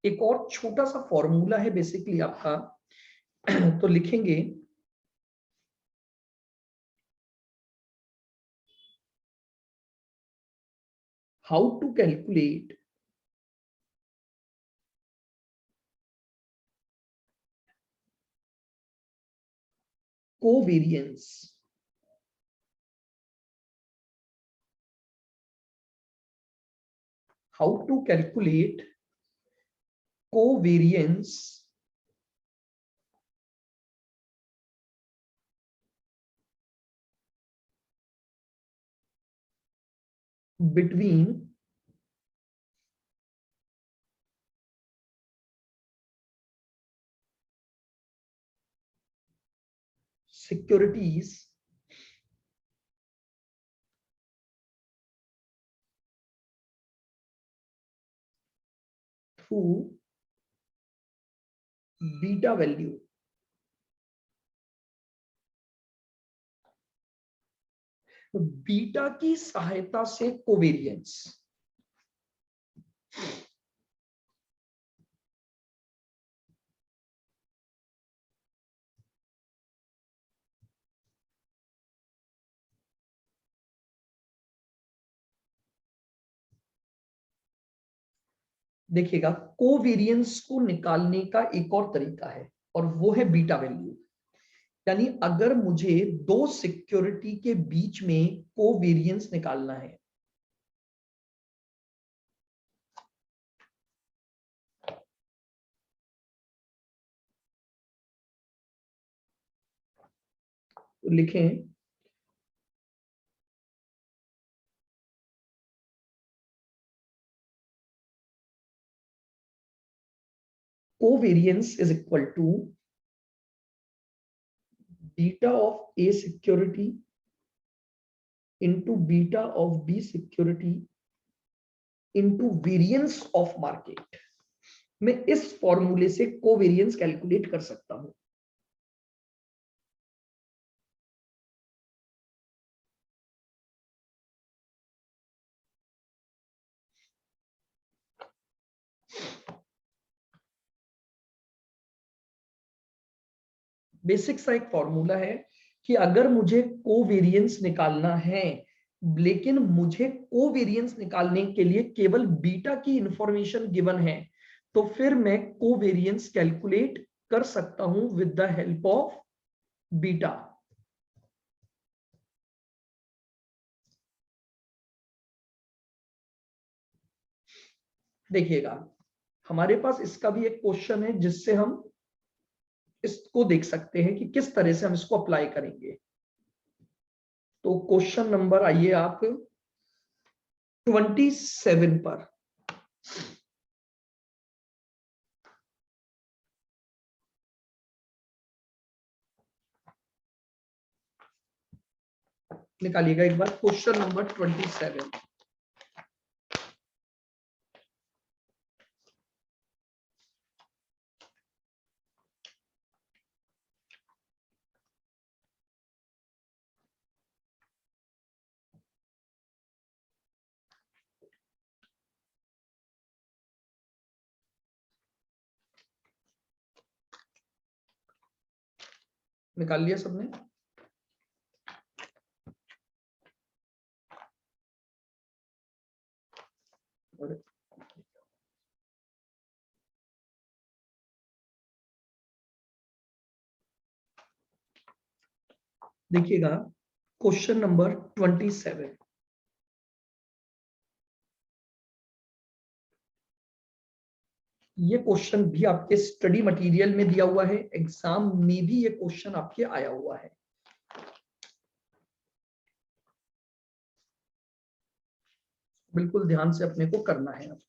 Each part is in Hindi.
एक और छोटा सा फॉर्मूला है बेसिकली आपका, तो लिखेंगे how to calculate covariance covariance between securities through beta value। तो बीटा की सहायता से कोवेरियंस, देखिएगा कोवेरियंस को निकालने का एक और तरीका है और वो है बीटा वैल्यू। यानी अगर मुझे दो सिक्योरिटी के बीच में कोवेरियंस निकालना है, तो लिखें covariance is equal to beta of A security into beta of B security into variance of market। मैं इस फॉर्मूले से कोवेरियंस कैलकुलेट कर सकता हूं। बेसिक सा एक फॉर्मूला है कि अगर मुझे कोवेरियंस निकालना है, लेकिन मुझे कोवेरियंस निकालने के लिए केवल बीटा की इंफॉर्मेशन गिवन है, तो फिर मैं कोवेरियंस कैलकुलेट कर सकता हूं with the help of beta. देखिएगा हमारे पास इसका भी एक क्वेश्चन है जिससे हम इसको देख सकते हैं कि किस तरह से हम इसको अप्लाई करेंगे। तो क्वेश्चन नंबर आइए आप 27 पर। निकालिएगा एक बार क्वेश्चन नंबर 27। निकाल लिया सबने? देखिएगा क्वेश्चन नंबर 27। ये क्वेश्चन भी आपके स्टडी मटेरियल में दिया हुआ है, एग्जाम में भी ये क्वेश्चन आपके आया हुआ है। बिल्कुल ध्यान से अपने को करना है। अब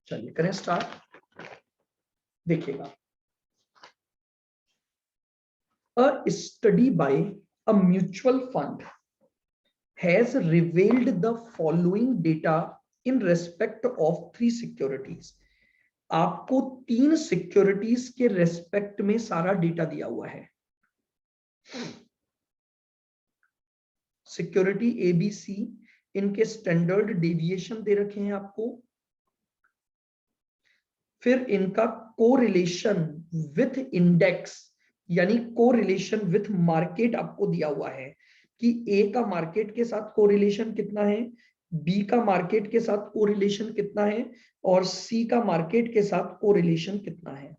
चलिए करें स्टार्ट। देखिएगा अ study bye a mutual fund has revealed the following data in respect of 3 securities। आपको 3 सिक्योरिटीज के रेस्पेक्ट में सारा डेटा दिया हुआ है। सिक्योरिटी एबीसी, इनके स्टैंडर्ड डेविएशन दे रखे हैं आपको। फिर इनका कोरिलेशन विथ इंडेक्स यानी कोरिलेशन विथ मार्केट आपको दिया हुआ है कि ए का मार्केट के साथ कोरिलेशन कितना है, बी का मार्केट के साथ कोरिलेशन कितना है और सी का मार्केट के साथ कोरिलेशन कितना है।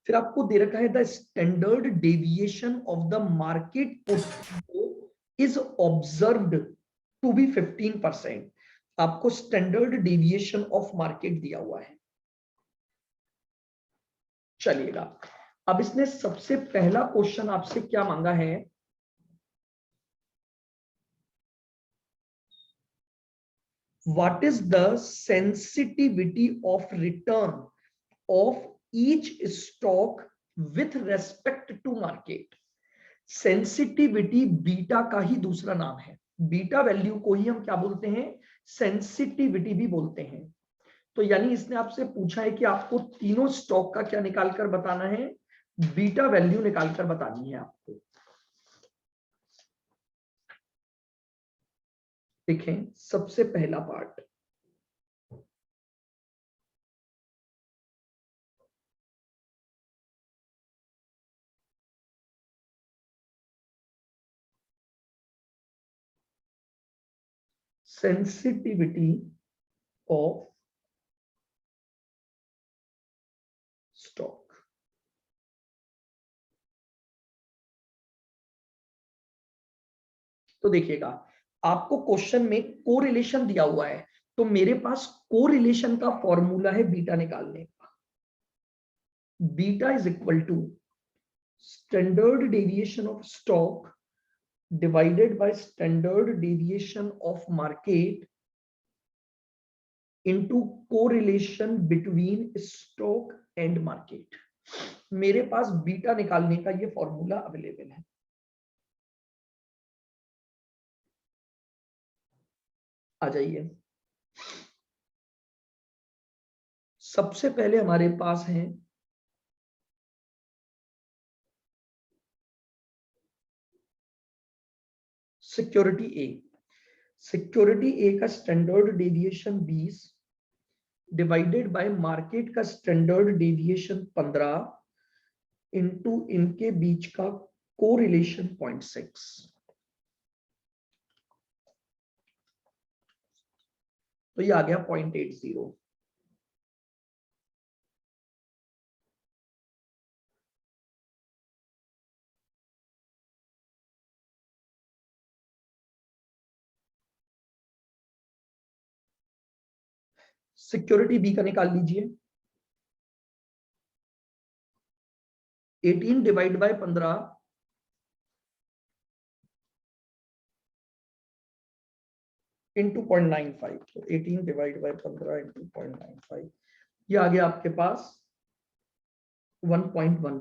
फिर आपको दे रखा है the standard deviation of the market portfolio is observed to be 15%। आपको स्टैंडर्ड डेविएशन ऑफ मार्केट दिया हुआ है। चलिएगा, अब इसने सबसे पहला क्वेश्चन आपसे क्या मांगा है, what is the sensitivity of return of each stock with respect to market. Sensitivity beta का ही दूसरा नाम है, बीटा वैल्यू को ही हम क्या बोलते हैं, सेंसिटिविटी भी बोलते हैं। तो यानी इसने आपसे पूछा है कि आपको तीनों स्टॉक का क्या निकालकर बताना है, बीटा वैल्यू निकालकर बतानी है आपको। देखें सबसे पहला पार्ट, सेंसिटिविटी ऑफ स्टॉक। तो देखिएगा, आपको क्वेश्चन में कोरिलेशन दिया हुआ है, तो मेरे पास कोरिलेशन का फॉर्मूला है बीटा निकालने का। Beta is equal to standard deviation of stock divided by standard deviation of market into correlation between stock and market। मेरे पास बीटा निकालने का ये फॉर्मूला अवेलेबल है। आ जाइए, सबसे पहले हमारे पास है सिक्योरिटी ए। सिक्योरिटी ए का standard deviation 20 divided by market का स्टैंडर्ड डेविएशन 15 इनटू इनके बीच का कोरिलेशन 0.6। तो ये आ गया 0.80। सिक्योरिटी बी का निकाल लीजिए, 18 डिवाइड बाय 15 इंटू 0.95। तो 18 डिवाइड बाय 15 इंटू 0.95, ये आ गया आपके पास 1.1।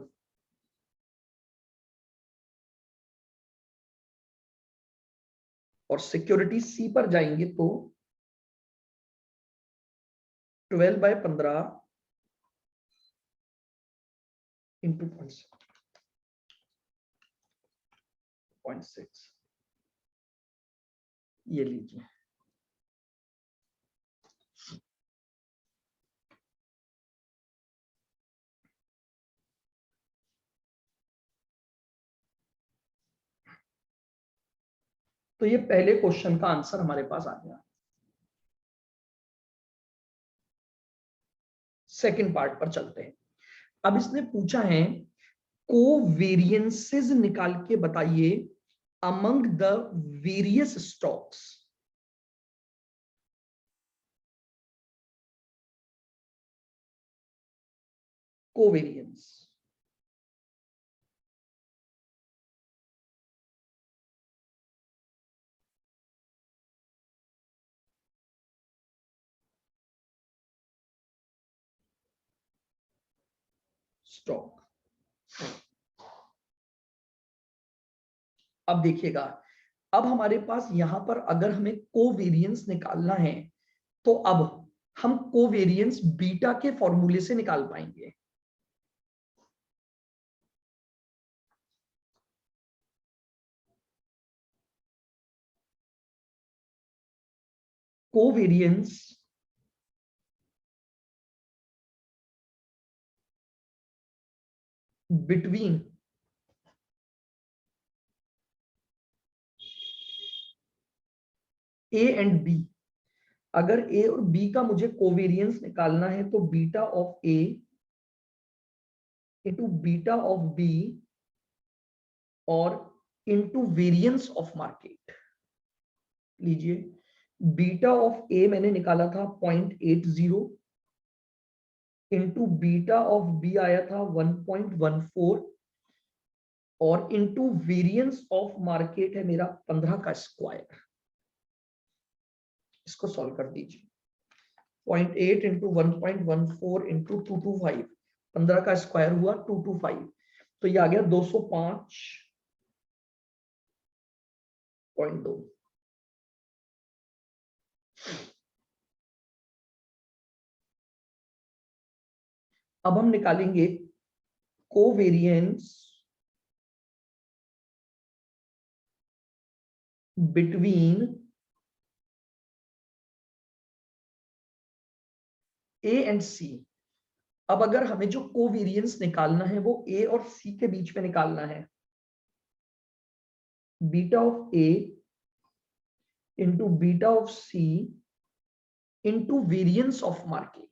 और सिक्योरिटी सी पर जाएंगे तो 12 बाय 15 इंटू 0.6, ये लीजिए। तो ये पहले क्वेश्चन का आंसर हमारे पास आ गया। सेकंड पार्ट पर चलते हैं। अब इसने पूछा है कोवेरिएंसेस निकाल के बताइए among the various stocks. Covariance, stock. अब देखिएगा, अब हमारे पास यहां पर अगर हमें कोवेरिएंस निकालना है तो अब हम कोवेरिएंस बीटा के फॉर्मूले से निकाल पाएंगे। Covariance between A and B. अगर ए और बी का मुझे कोवेरियंस निकालना है तो beta of A into beta of B और इंटू वेरियंस ऑफ मार्केट। लीजिए, बीटा ऑफ ए मैंने निकाला था 0.80 इंटू बीटा ऑफ बी आया था 1.14 और इंटू वेरियंस ऑफ मार्केट है मेरा 15 का स्क्वायर। इसको सॉल्व कर दीजिए। 0.8 इंटू 1.14 इंटू 225, 15 का स्क्वायर हुआ 225, तो ये आ गया 205.2। अब हम निकालेंगे कोवेरियंस बिटवीन ए एंड सी। अब अगर हमें जो कोवेरियंस निकालना है वो ए और सी के बीच में निकालना है, beta of A into beta of C into variance of market.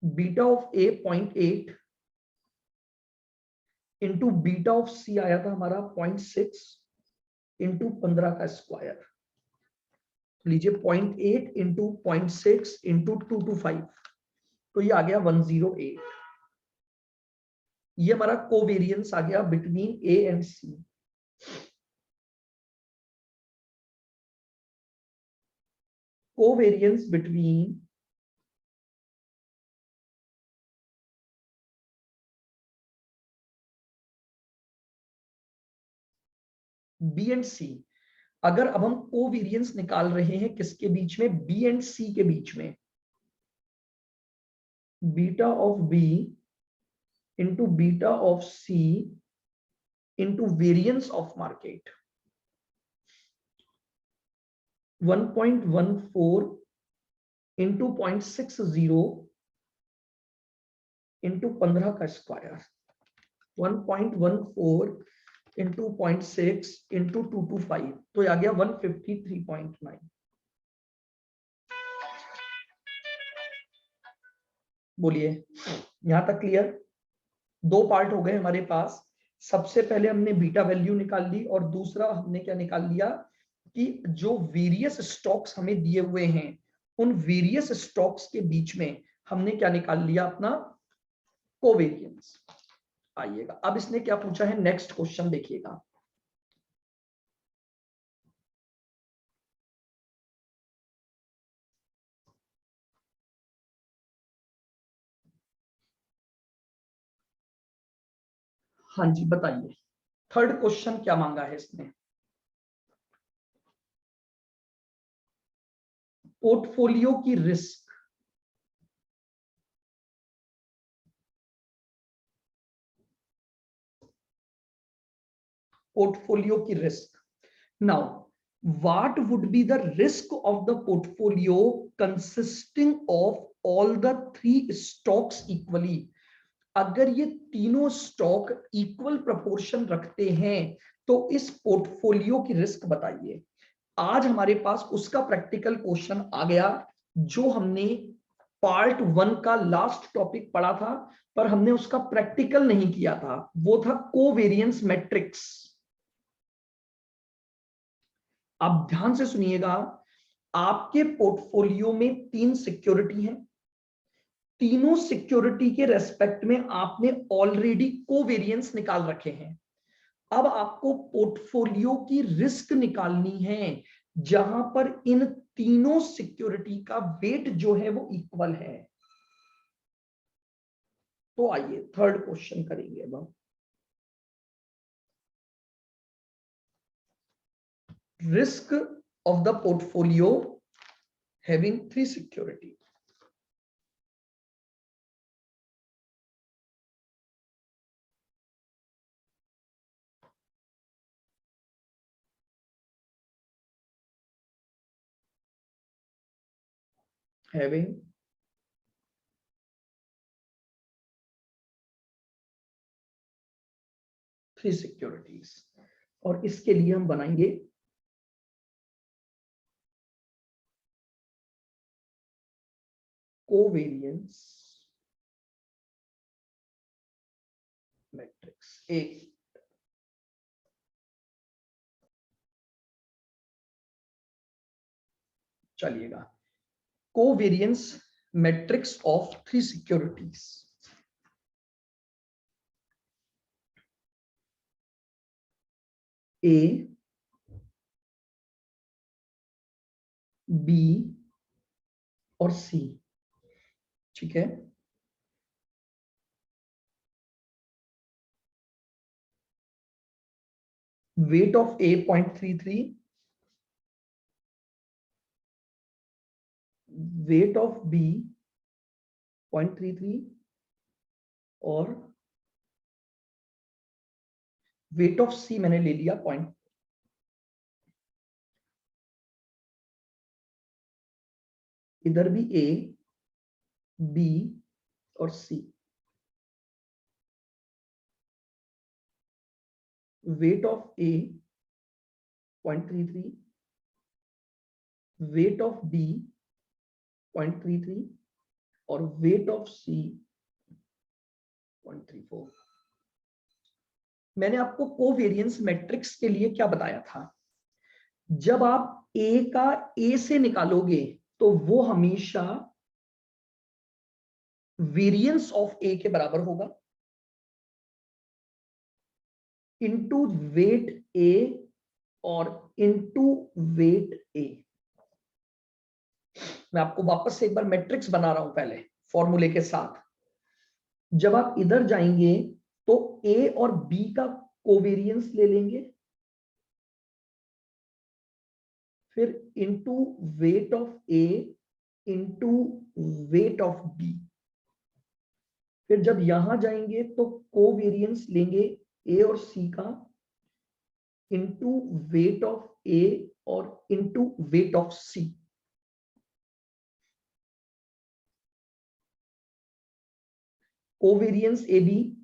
Beta of A 0.8 into beta of C आया था हमारा 0.6 इंटू 15 का स्क्वायर। लीजिए 0.8 इंटू 0.6 इंटू 225, तो ये आ गया 108। ये हमारा कोवेरियंस आ गया between A and C. Covariance between B and C. अगर अब हम कोवेरियंस निकाल रहे हैं किसके बीच में, बी एंड सी के बीच में, beta of B into beta of C into variance of market. 1.14 into 0.60 into 15 का स्क्वायर। 1.14 इंटू 0.6 इंटू 225, तो ये आ गया 153.9। बोलिए, यहां तक क्लियर? दो पार्ट हो गए हमारे पास। सबसे पहले हमने बीटा वैल्यू निकाल ली और दूसरा हमने क्या निकाल लिया कि जो वेरियस स्टॉक्स हमें दिए हुए हैं उन वेरियस स्टॉक्स के बीच में हमने क्या निकाल लिया, अपना कोवेरियंस। आइएगा, अब इसने क्या पूछा है, नेक्स्ट क्वेश्चन देखिएगा। हाँ जी बताइए, थर्ड क्वेश्चन क्या मांगा है इसने। पोर्टफोलियो की रिस्क, पोर्टफोलियो की risk. Now what would be the risk of the portfolio consisting of all the three stocks equally? अगर ये तीनों स्टॉक इक्वल प्रोपोर्शन रखते हैं तो इस पोर्टफोलियो की रिस्क बताइए। आज हमारे पास उसका प्रैक्टिकल क्वेश्चन आ गया जो हमने पार्ट 1 का लास्ट टॉपिक पढ़ा था, पर हमने उसका प्रैक्टिकल नहीं किया था। वो था कोवेरियंस मैट्रिक्स। आप ध्यान से सुनिएगा, आपके पोर्टफोलियो में 3 सिक्योरिटी हैं। तीनों सिक्योरिटी के रेस्पेक्ट में आपने ऑलरेडी कोवेरियंस निकाल रखे हैं। अब आपको पोर्टफोलियो की रिस्क निकालनी है जहां पर इन तीनों सिक्योरिटी का वेट जो है वो इक्वल है। तो आइए थर्ड क्वेश्चन करेंगे अब हम। Risk of the portfolio having 3 सिक्योरिटी। हैविंग थ्री सिक्योरिटीज, और इसके लिए हम बनाएंगे कोवेरियंस मैट्रिक्स। एक चलिएगा, covariance matrix of three securities. A, B और सी, ठीक है। Weight of A 0.33, weight of B 0.33 और वेट ऑफ सी मैंने ले लिया पॉइंट। इधर भी ए, बी और C. Weight of A 0.33, weight of B 0.33 और वेट ऑफ सी 0.34। मैंने आपको कोवेरियंस मैट्रिक्स के लिए क्या बताया था, जब आप ए का ए से निकालोगे तो वो हमेशा वेरिएंस ऑफ ए के बराबर होगा इनटू वेट ए और इनटू वेट ए। मैं आपको वापस से एक बार मैट्रिक्स बना रहा हूं पहले फॉर्मूले के साथ। जब आप इधर जाएंगे तो ए और बी का कोवेरियंस ले लेंगे, फिर into weight of A into weight of B. फिर जब यहां जाएंगे तो कोवेरियंस लेंगे ए और सी का इनटू वेट ऑफ ए और into weight of C. Covariance A B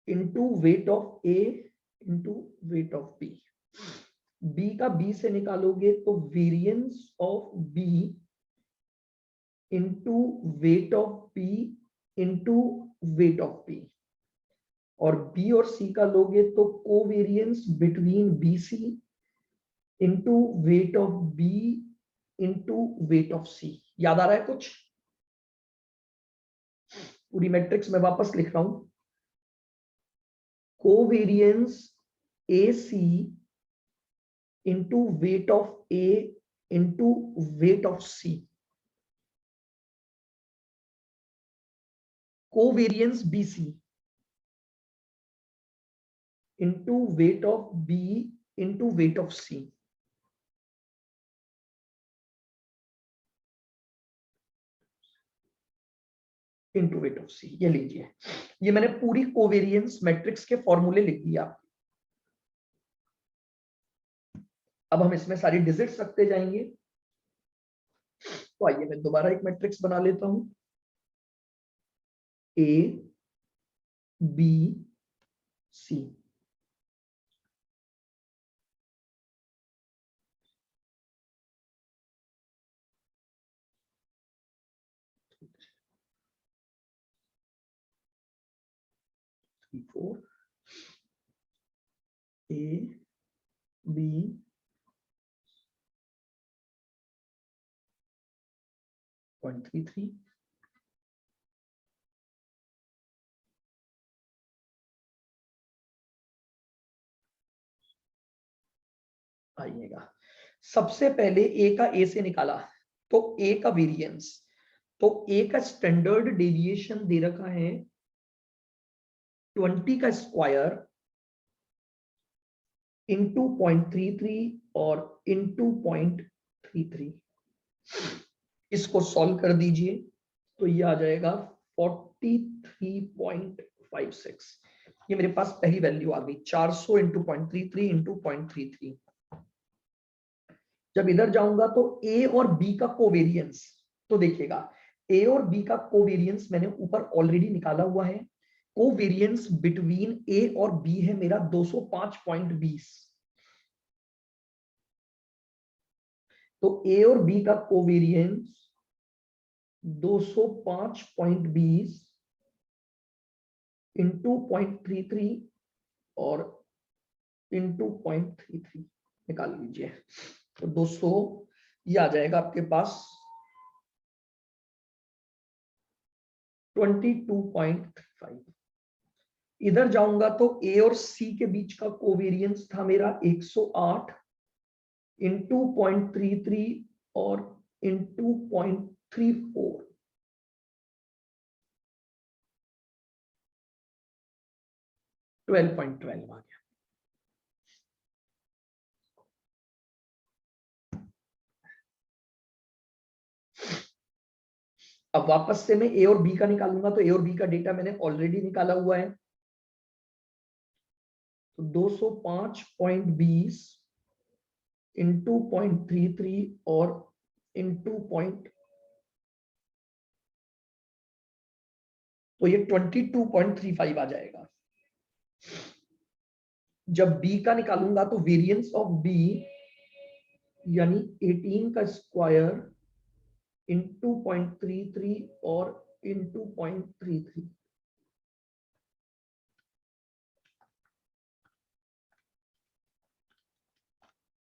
into weight of A into weight of B. B का बी से निकालोगे तो variance of B into weight of B into weight of B. और बी और सी का लोगे तो covariance between B C into weight of B into weight of C. याद आ रहा है कुछ? पूरी मैट्रिक्स में वापस लिख रहा हूं। Covariance A C into weight of A into weight of C. Covariance B C into weight of B into weight of C। into weight of C। ये लीजिए, ये मैंने पूरी कोवेरियंस मैट्रिक्स के फॉर्मूले लिख दिया। अब हम इसमें सारी डिजिट्स रखते जाएंगे। तो आइए मैं दोबारा एक मैट्रिक्स बना लेता हूं। A B C। Four A B 0.33 आइएगा। सबसे पहले ए का ए से निकाला तो ए का वेरिएंस, तो ए का स्टैंडर्ड डेविएशन दे रखा है 20 का स्क्वायर इंटू 0.33 और इंटू 0.33। इसको सॉल्व कर दीजिए तो ये आ जाएगा 43.56। ये मेरे पास पहली वैल्यू आ गई 400 इंटू 0.33 इंटू 0.33। जब इधर जाऊंगा तो ए और बी का कोवेरियंस, तो देखिएगा ए और बी का कोवेरियंस मैंने ऊपर ऑलरेडी निकाला हुआ है। कोवेरियंस बिटवीन ए और बी है मेरा 205.20। तो ए और बी का कोवेरियंस 205.20 इंटू 0.33 और इंटू 0.33 निकाल लीजिए। तो 200 ये आ जाएगा आपके पास 22.35। इधर जाऊंगा तो ए और सी के बीच का कोवेरियंस था मेरा 108 इंटू 0.33 और इंटू 0.34, 12.12 आ गया। अब वापस से मैं ए और बी का निकालूंगा तो ए और बी का डेटा मैंने ऑलरेडी निकाला हुआ है। तो 205.20 इंटू 0.33 और इंटू तो ये 22.35 आ जाएगा। जब बी का निकालूंगा तो वेरिएंस ऑफ बी यानी 18 का स्क्वायर इंटू 0.33 और इंटू 0.33,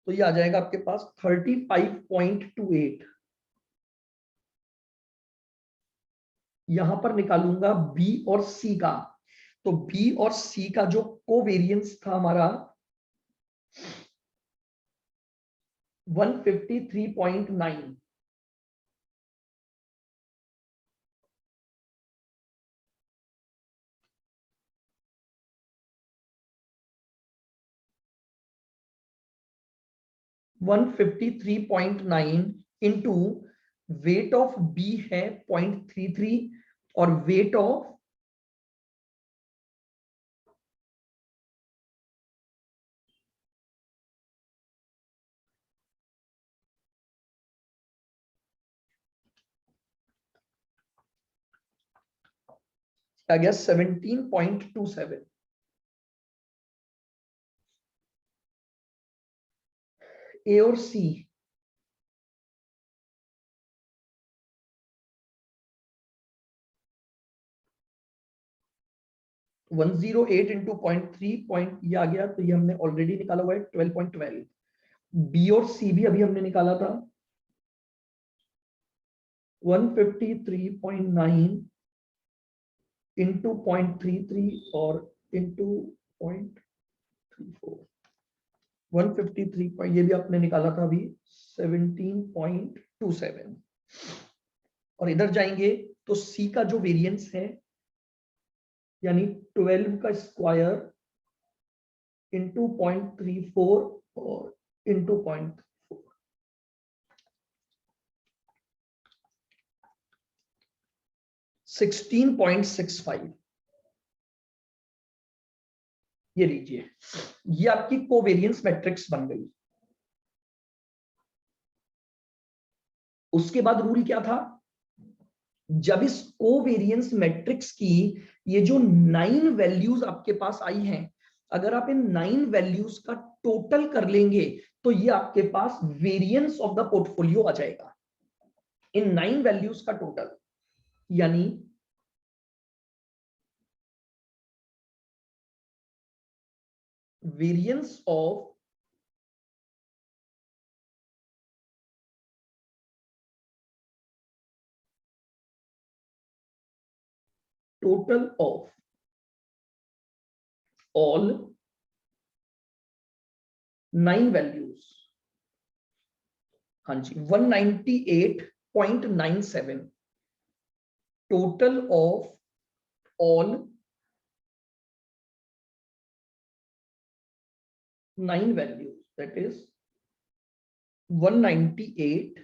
तो ये आ जाएगा आपके पास 35.28। यहां पर निकालूंगा बी और सी का, तो बी और सी का जो कोवेरियंस था हमारा 153.9। One 153.9 into weight of B है 0.33 और वेट ऑफ आ गया 17.27। ए और सी 108 इंटू 0.3 पॉइंट ये आ गया, तो ये हमने ऑलरेडी निकाला हुआ है 12.12। बी और सी भी अभी हमने निकाला था 153.9 इंटू 0.33 और इंटू 0.34, 153 पॉइंट ये भी आपने निकाला था अभी 17.27। और इधर जाएंगे तो सी का जो वेरिएंस है यानी 12 का स्क्वायर इंटू 0.34 और इंटू 0.4, 16.65। ये लीजिए, ये आपकी कोवेरियंस मैट्रिक्स बन गई। उसके बाद रूल क्या था, जब इस कोवेरियंस मैट्रिक्स की ये जो 9 वैल्यूज आपके पास आई हैं, अगर आप इन 9 वैल्यूज का टोटल कर लेंगे तो ये आपके पास वेरिएंस ऑफ द पोर्टफोलियो आ जाएगा। इन 9 वैल्यूज का टोटल यानी variance of total of all 9 values, हाँ जी 198.97 total of all 9 values, that is 198।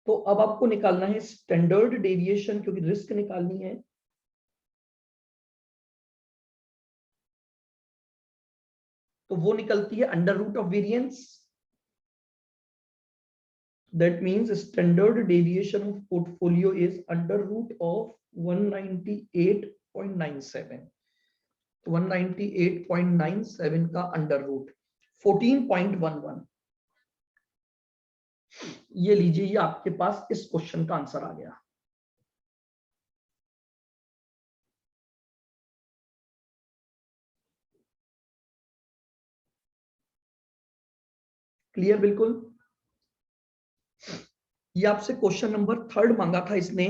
तो अब आपको निकालना है स्टैंडर्ड डेविएशन, क्योंकि रिस्क निकालनी है। तो वो निकलती है under root of variance. That means standard deviation of portfolio is under root of 198.97। 198.97 का अंडर रूट 14.11। ये लीजिए, ये आपके पास इस क्वेश्चन का आंसर आ गया। क्लियर बिल्कुल। ये आपसे क्वेश्चन नंबर 3 मांगा था इसने,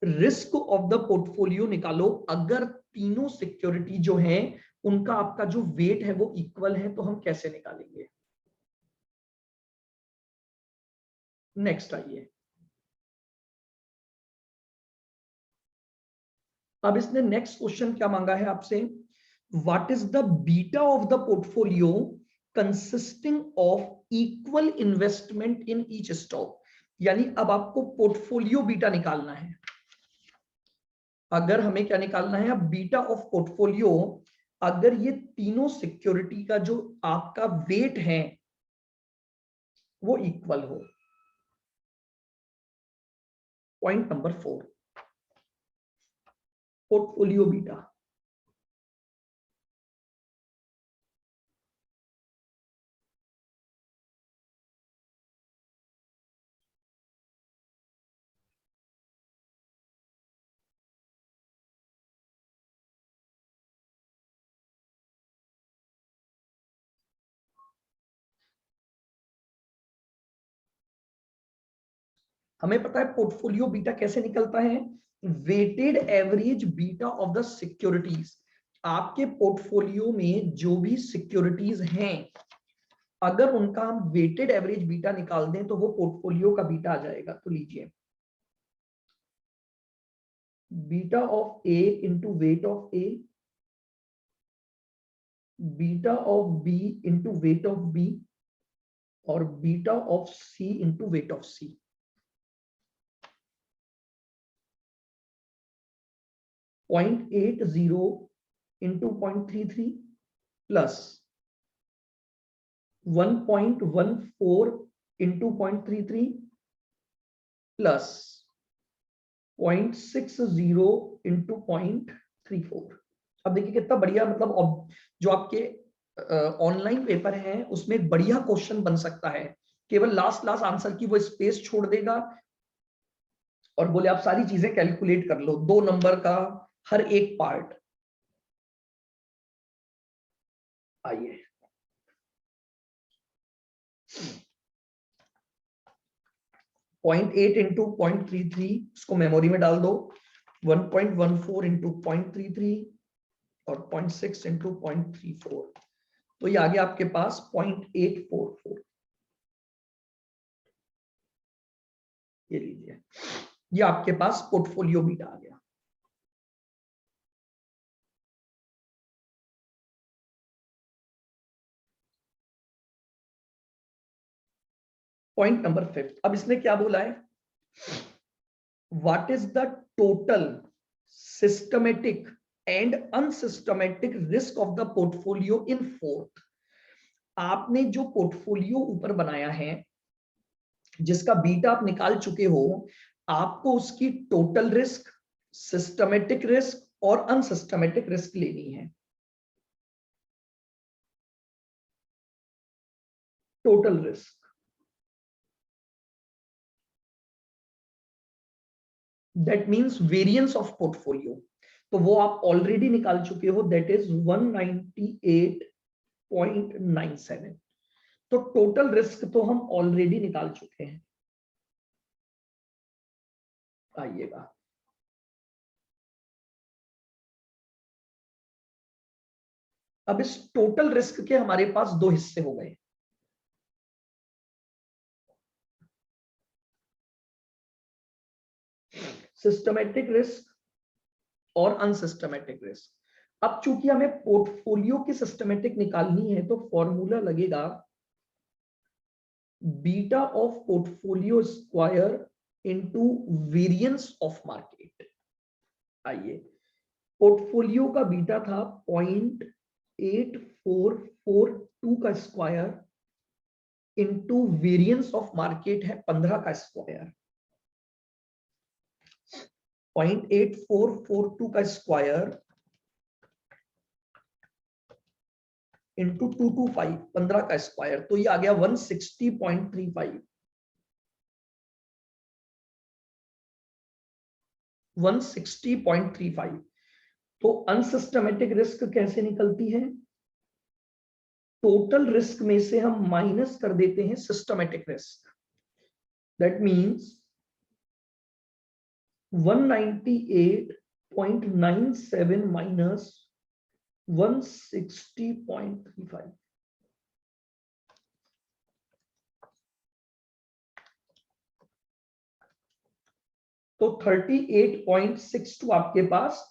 रिस्क ऑफ द पोर्टफोलियो निकालो अगर तीनों सिक्योरिटी जो है उनका आपका जो वेट है वो इक्वल है, तो हम कैसे निकालेंगे। नेक्स्ट आइए, अब इसने नेक्स्ट क्वेश्चन क्या मांगा है आपसे, what is the beta of the portfolio consisting of equal investment in each stock. यानी अब आपको पोर्टफोलियो बीटा निकालना है। अगर हमें क्या निकालना है, अब बीटा ऑफ पोर्टफोलियो अगर ये तीनों सिक्योरिटी का जो आपका वेट है वो इक्वल हो। Point number 4, portfolio beta. हमें पता है पोर्टफोलियो बीटा कैसे निकलता है, weighted average beta of the securities. आपके पोर्टफोलियो में जो भी सिक्योरिटीज हैं अगर उनका हम वेटेड एवरेज बीटा निकाल दें तो वो पोर्टफोलियो का बीटा आ जाएगा। तो लीजिए, beta of A into weight of A, beta of B into weight of B, और beta of C into weight of C. 0.80 into 0.33 plus 1.14 into 0.33 plus 0.60 into 0.34। अब देखिए कितना बढ़िया, मतलब जो आपके ऑनलाइन पेपर है उसमें एक बढ़िया क्वेश्चन बन सकता है। केवल लास्ट आंसर की वो स्पेस छोड़ देगा और बोले आप सारी चीजें कैलकुलेट कर लो, 2 नंबर का हर एक पार्ट। आइए, पॉइंट 8 इंटू 0.33 इसको मेमोरी में डाल दो, 1.14 इंटू 0.33 और 0.6 इंटू 0.34, तो ये आ गया आपके पास 0.844। ये लीजिए, ये आपके पास पोर्टफोलियो बीटा आ गया। पॉइंट नंबर 5, अब इसने क्या बोला है, what is the total systematic and unsystematic risk of the portfolio in fourth. आपने जो पोर्टफोलियो ऊपर बनाया है जिसका बीटा आप निकाल चुके हो, आपको उसकी टोटल रिस्क, सिस्टमेटिक रिस्क और अनसिस्टमेटिक रिस्क लेनी है। Total risk, that means variance of portfolio, तो वो आप ऑलरेडी निकाल चुके हो, दैट इज 198.97। तो टोटल रिस्क तो हम ऑलरेडी निकाल चुके हैं। आइएगा, अब इस टोटल रिस्क के हमारे पास 2 हिस्से हो गए। सिस्टमेटिक रिस्क और अनसिस्टमेटिक रिस्क। अब चूंकि हमें पोर्टफोलियो की सिस्टमेटिक निकालनी है तो फॉर्मूला लगेगा beta of portfolio square into variance of market. आइए, पोर्टफोलियो का बीटा था 0.8442 का square into variance of market है 15 का स्क्वायर, 0.8442 का स्क्वायर इंटू 225, 15 का स्क्वायर, तो ये आ गया 160.35। 160.35। तो अनसिस्टमेटिक रिस्क कैसे निकलती है? टोटल रिस्क में से हम माइनस कर देते हैं systematic risk. That means 198.97 minus 160.35। तो 38.62 आपके पास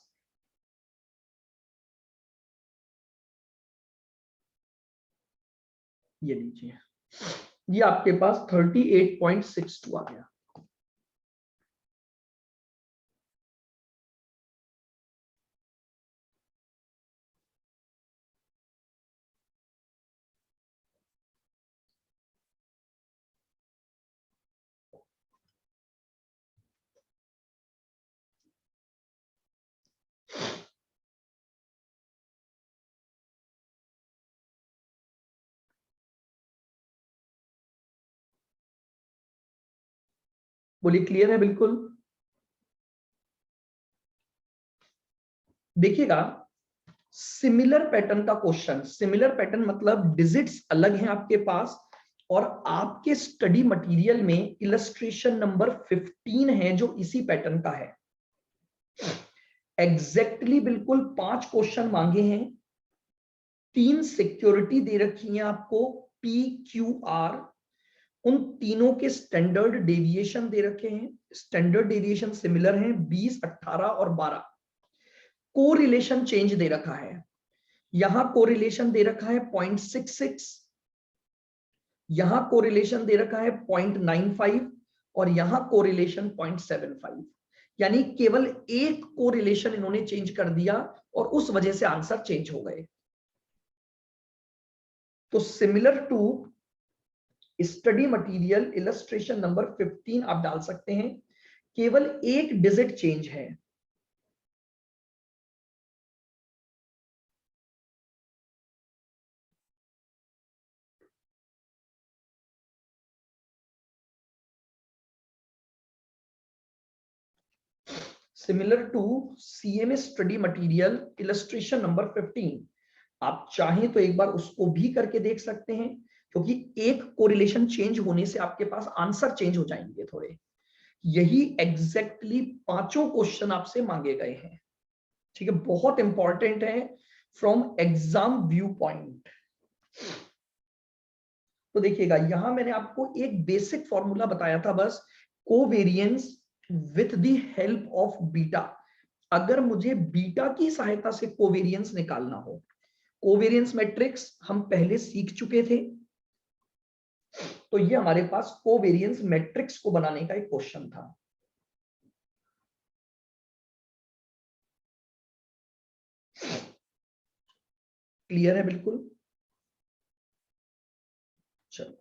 ये लीजिए, ये आपके पास 38.62 आ गया। बोलिए, क्लियर है? बिल्कुल। देखिएगा, सिमिलर पैटर्न का क्वेश्चन, सिमिलर पैटर्न मतलब डिजिट्स अलग हैं आपके पास, और आपके स्टडी मटेरियल में इलस्ट्रेशन नंबर 15 है जो इसी पैटर्न का है। एग्जैक्टली बिल्कुल 5 क्वेश्चन मांगे हैं, 3 सिक्योरिटी दे रखी है आपको, पी क्यू आर, उन तीनों के स्टैंडर्ड डेविएशन दे रखे हैं, स्टैंडर्ड डेविएशन सिमिलर हैं 20, 18 और 12। कोरिलेशन चेंज दे रखा है, यहां कोरिलेशन दे रखा है 0.66, यहां कोरिलेशन दे रखा है 0.95 और यहां कोरिलेशन 0.75। यानी केवल एक कोरिलेशन इन्होंने चेंज कर दिया और उस वजह से आंसर चेंज हो गए। तो similar to study material illustration number 15 आप डाल सकते हैं, केवल एक डिजिट चेंज है। Similar to CMA study material illustration number 15, आप चाहें तो एक बार उसको भी करके देख सकते हैं, क्योंकि एक कोरिलेशन चेंज होने से आपके पास आंसर चेंज हो जाएंगे थोड़े। यही एग्जैक्टली पांचों क्वेश्चन आपसे मांगे गए हैं। ठीक है, बहुत इंपॉर्टेंट है फ्रॉम एग्जाम व्यू पॉइंट। तो देखिएगा, यहां मैंने आपको एक बेसिक फॉर्मूला बताया था बस, covariance with the help of beta. अगर मुझे बीटा की सहायता से कोवेरिएंस निकालना हो, कोवेरिएंस मैट्रिक्स हम पहले सीख चुके थे, तो ये हमारे पास कोवेरिएंस मैट्रिक्स को बनाने का एक क्वेश्चन था। क्लियर है? बिल्कुल। चलो,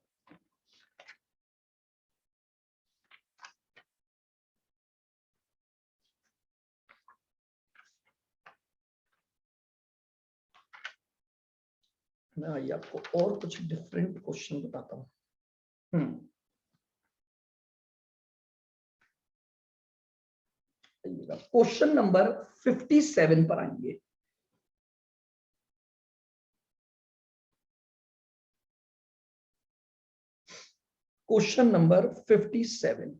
मैं आइए आपको और कुछ डिफरेंट क्वेश्चन बताता हूं। क्वेश्चन नंबर 57 पर आएंगे। क्वेश्चन नंबर 57,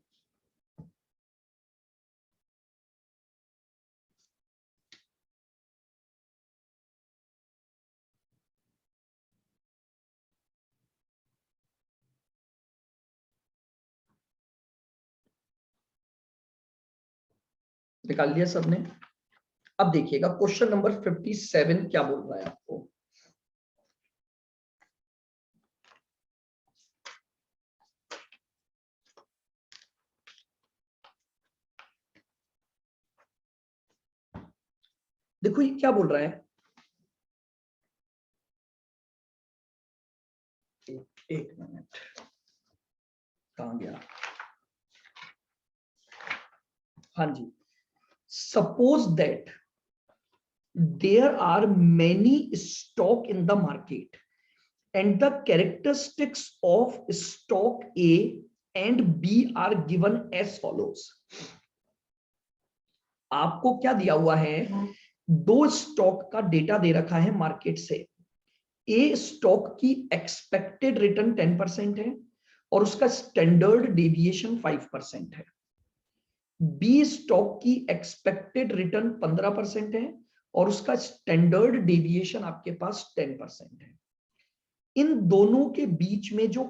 निकाल लिया सबने? अब देखिएगा क्वेश्चन नंबर 57 क्या बोल रहा है आपको। देखो ये क्या बोल रहा है, एक मिनट, कहां गया? हाँ जी, suppose that there are many stock in the market and the characteristics of stock A and B are given as follows. आपको क्या दिया हुआ है? दो स्टॉक का डेटा दे रखा है मार्केट से। ए स्टॉक की एक्सपेक्टेड रिटर्न 10% है और उसका स्टैंडर्ड डेविएशन 5% है। बी स्टॉक की एक्सपेक्टेड रिटर्न 15% है और उसका स्टैंडर्ड डेविएशन आपके पास 10% है। इन दोनों के बीच में जो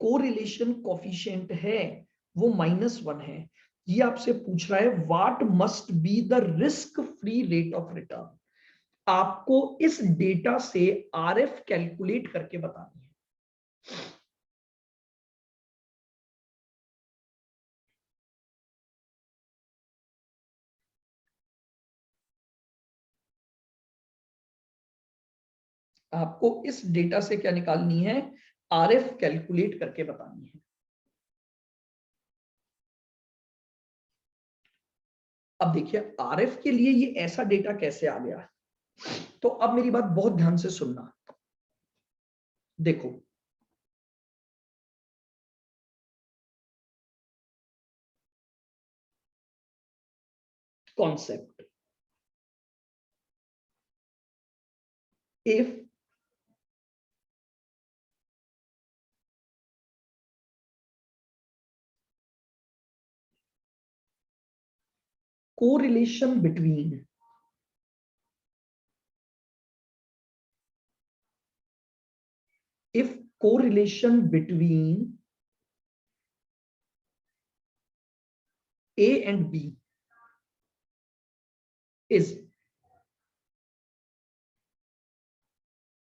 कोरिलेशन कोफिशिएंट है वो -1 है। ये आपसे पूछ रहा है what must be the risk free rate of return. आपको इस डेटा से आरएफ कैलकुलेट करके बतानी है। आपको इस डेटा से क्या निकालनी है? आरएफ कैलकुलेट करके बतानी है। अब देखिए आरएफ के लिए ये ऐसा डेटा कैसे आ गया, तो अब मेरी बात बहुत ध्यान से सुनना। देखो concept, if correlation between if correlation between A and B is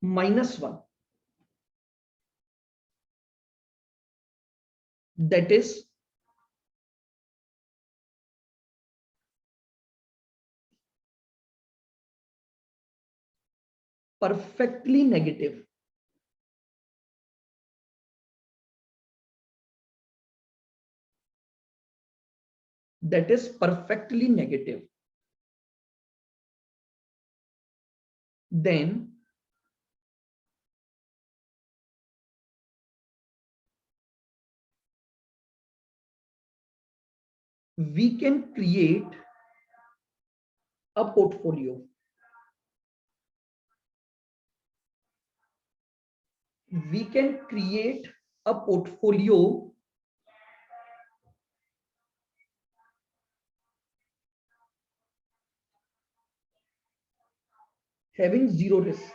-1, that is perfectly negative. That is perfectly negative. Then we can create a portfolio. We can create a portfolio having zero risk.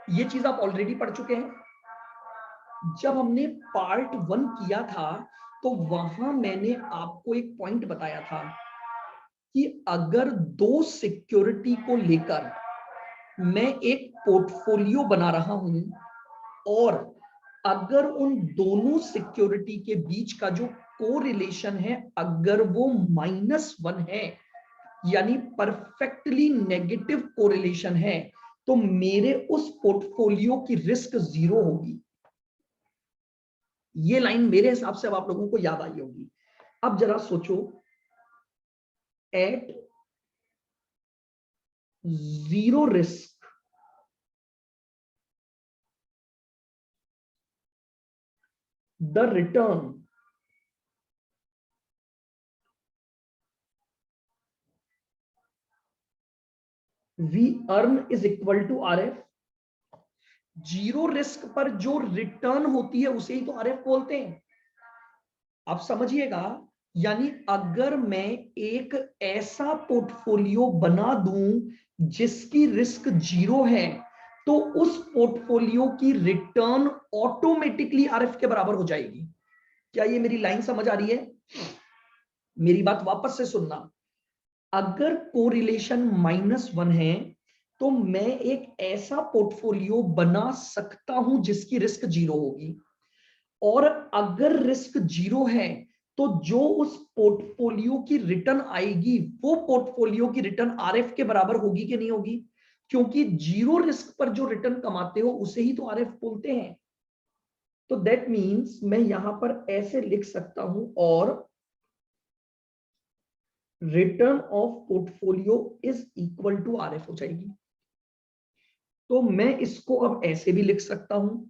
ये चीज आप ऑलरेडी पढ़ चुके हैं। जब हमने पार्ट 1 किया था तो वहां मैंने आपको एक पॉइंट बताया था कि अगर दो सिक्योरिटी को लेकर मैं एक पोर्टफोलियो बना रहा हूं और अगर उन दोनों सिक्योरिटी के बीच का जो कोरिलेशन है अगर वो -1 है यानी परफेक्टली नेगेटिव कोरिलेशन है तो मेरे उस पोर्टफोलियो की रिस्क 0 होगी। ये लाइन मेरे हिसाब से अब आप लोगों को याद आई होगी। अब जरा सोचो, at 0 risk the return we earn is equal to RF। Zero risk पर जो रिटर्न होती है उसे ही तो आरएफ बोलते हैं। आप समझिएगा, यानी अगर मैं एक ऐसा पोर्टफोलियो बना दूं जिसकी रिस्क 0 है तो उस पोर्टफोलियो की रिटर्न ऑटोमेटिकली आरएफ के बराबर हो जाएगी। क्या ये मेरी लाइन समझ आ रही है? मेरी बात वापस से सुनना। अगर कोरिलेशन -1 है तो मैं एक ऐसा पोर्टफोलियो बना सकता हूं जिसकी रिस्क 0 होगी, और अगर रिस्क 0 है तो जो उस पोर्टफोलियो की रिटर्न आएगी वो पोर्टफोलियो की रिटर्न आरएफ के बराबर होगी कि नहीं होगी? क्योंकि जीरो रिस्क पर जो रिटर्न कमाते हो उसे ही तो आरएफ बोलते हैं। तो दैट मीन्स मैं यहां पर ऐसे लिख सकता हूं, और return of portfolio is equal to RF हो जाएगी। तो मैं इसको अब ऐसे भी लिख सकता हूं,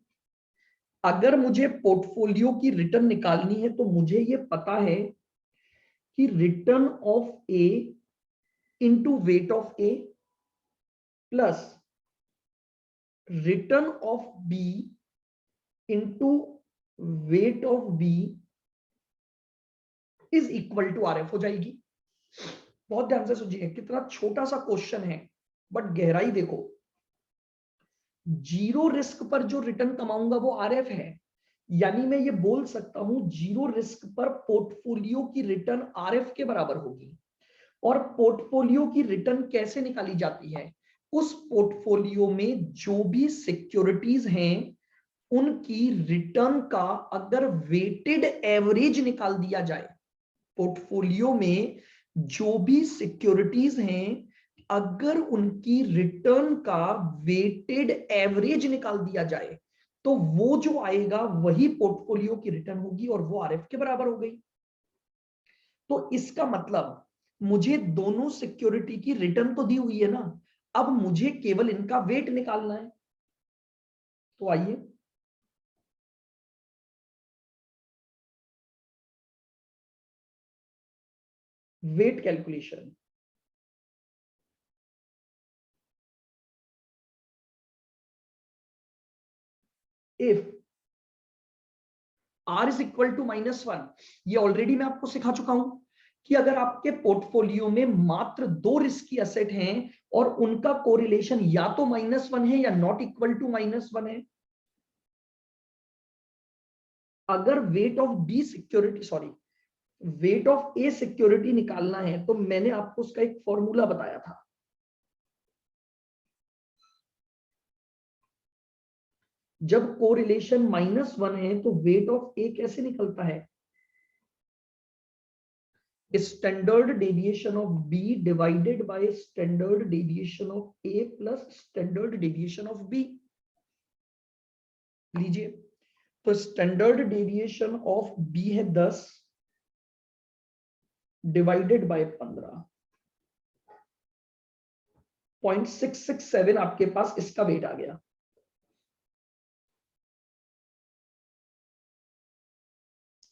अगर मुझे पोर्टफोलियो की रिटर्न निकालनी है तो मुझे ये पता है कि return of A into weight of A plus return of B into weight of B is equal to RF हो जाएगी। बहुत ध्यान से सोचिए, कितना छोटा सा क्वेश्चन है बट गहराई देखो। जीरो रिस्क पर जो रिटर्न कमाऊंगा वो आरएफ है, यानी मैं ये बोल सकता हूं जीरो रिस्क पर पोर्टफोलियो की रिटर्न आरएफ के बराबर होगी। और पोर्टफोलियो की रिटर्न कैसे निकाली जाती है? उस पोर्टफोलियो में जो भी सिक्योरिटीज हैं उनकी रिटर्न का अगर वेटेड एवरेज निकाल दिया जाए, पोर्टफोलियो में जो भी सिक्योरिटीज हैं अगर उनकी रिटर्न का वेटेड एवरेज निकाल दिया जाए तो वो जो आएगा वही पोर्टफोलियो की रिटर्न होगी, और वो आरएफ के बराबर हो गई। तो इसका मतलब मुझे दोनों सिक्योरिटी की रिटर्न तो दी हुई है ना, अब मुझे केवल इनका वेट निकालना है। तो आइए weight calculation. If R is equal to -1, ये ऑलरेडी मैं आपको सिखा चुका हूं कि अगर आपके पोर्टफोलियो में मात्र दो रिस्की एसेट हैं और उनका कोरिलेशन या तो -1 है या नॉट इक्वल टू -1 है, अगर weight of B security sorry weight of A security निकालना है तो मैंने आपको उसका एक फॉर्मूला बताया था। जब कोरिलेशन -1 है तो वेट ऑफ ए कैसे निकलता है? Standard deviation of B divided by standard deviation of A plus standard deviation of B. लीजिए, तो स्टैंडर्ड डेविएशन ऑफ बी है 10 डिवाइडेड बाय 15, 0.667 आपके पास इसका वेट आ गया।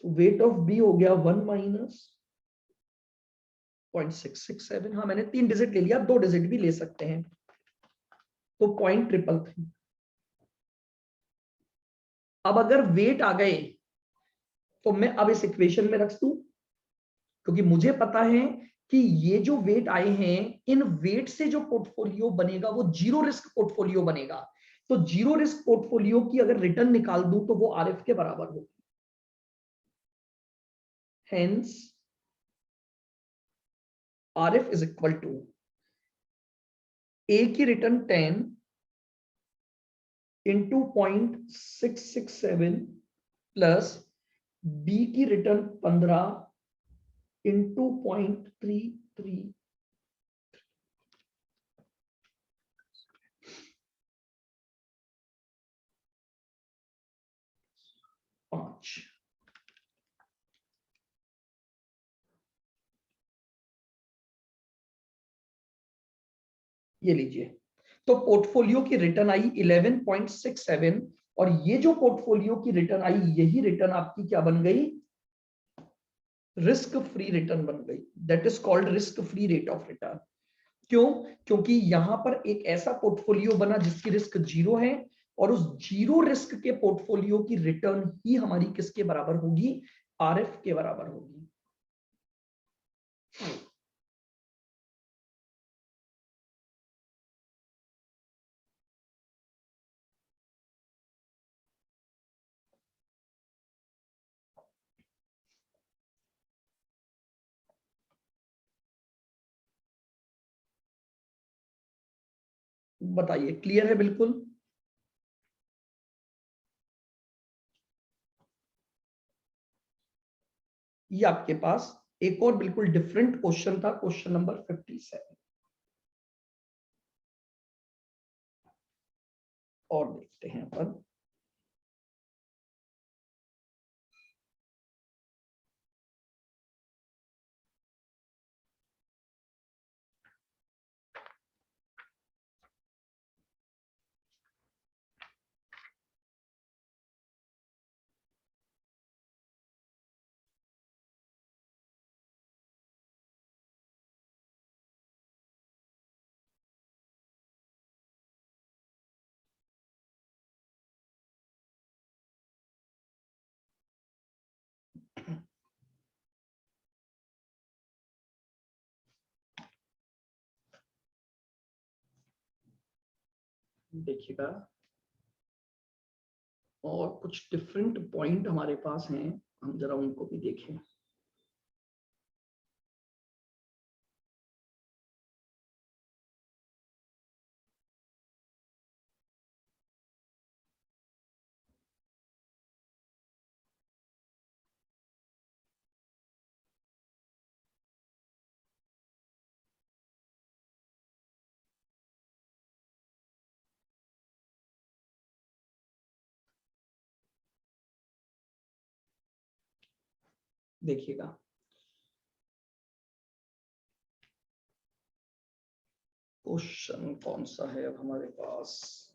वेट ऑफ बी हो गया 1 माइनस 0.667। हाँ, मैंने 3 डिजिट ले लिया, 2 डिजिट भी ले सकते हैं, तो 0.333। अब अगर वेट आ गए तो मैं अब इस इक्वेशन में रख दूं, क्योंकि मुझे पता है कि ये जो वेट आए हैं इन वेट से जो पोर्टफोलियो बनेगा वो जीरो रिस्क पोर्टफोलियो बनेगा। तो जीरो रिस्क पोर्टफोलियो की अगर रिटर्न निकाल दूं तो वो आरएफ के बराबर होगी। Hence RF is equal to A की रिटर्न 10 इंटू 0.667 प्लस बी की रिटर्न 15 इंटू 0.33। 5 ये लीजिए, तो पोर्टफोलियो की रिटर्न आई 11.67, और ये जो पोर्टफोलियो की रिटर्न आई यही रिटर्न आपकी क्या बन गई? रिस्क फ्री रिटर्न बन गई। That is called risk free rate of return. क्यों? क्योंकि यहां पर एक ऐसा पोर्टफोलियो बना जिसकी रिस्क जीरो है, और उस जीरो रिस्क के पोर्टफोलियो की रिटर्न ही हमारी किसके बराबर होगी? आरएफ के बराबर होगी। बताइए, क्लियर है बिल्कुल? ये आपके पास एक और बिल्कुल डिफरेंट क्वेश्चन था, क्वेश्चन नंबर 57। और देखते हैं अपन। देखिएगा, और कुछ डिफरेंट पॉइंट हमारे पास हैं, हम जरा उनको भी देखें। देखिएगा, क्वेश्चन कौन सा है अब हमारे पास।